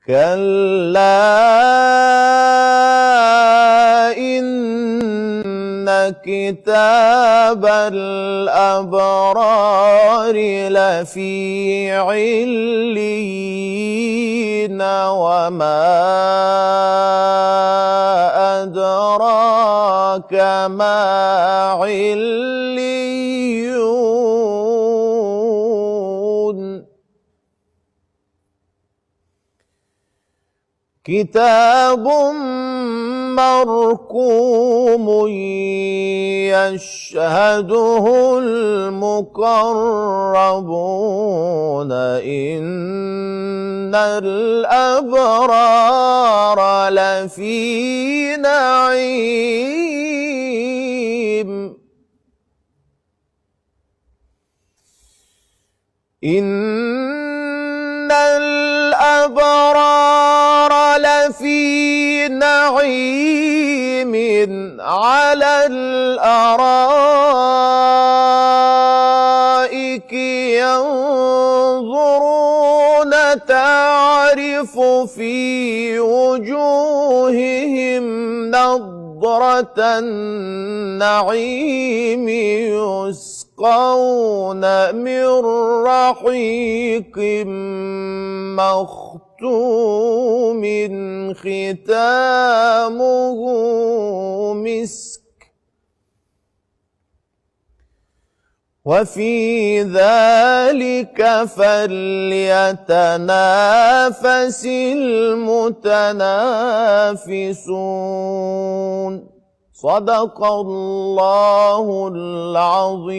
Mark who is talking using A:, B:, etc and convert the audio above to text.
A: كلا إن كتاب الأبرار لفي عليين وما أدراك ما عليون كتاب مرقوم يشهده المقربون إن الأبرار لفي نعيم إن الأبرار لفي نعيم على الأرائك ينظرون تعرف في وجوههم نضرة النعيم يسقون من رحيق مختوم ختامه مسك وفي ذلك فليتنافس المتنافسون صدق الله العظيم.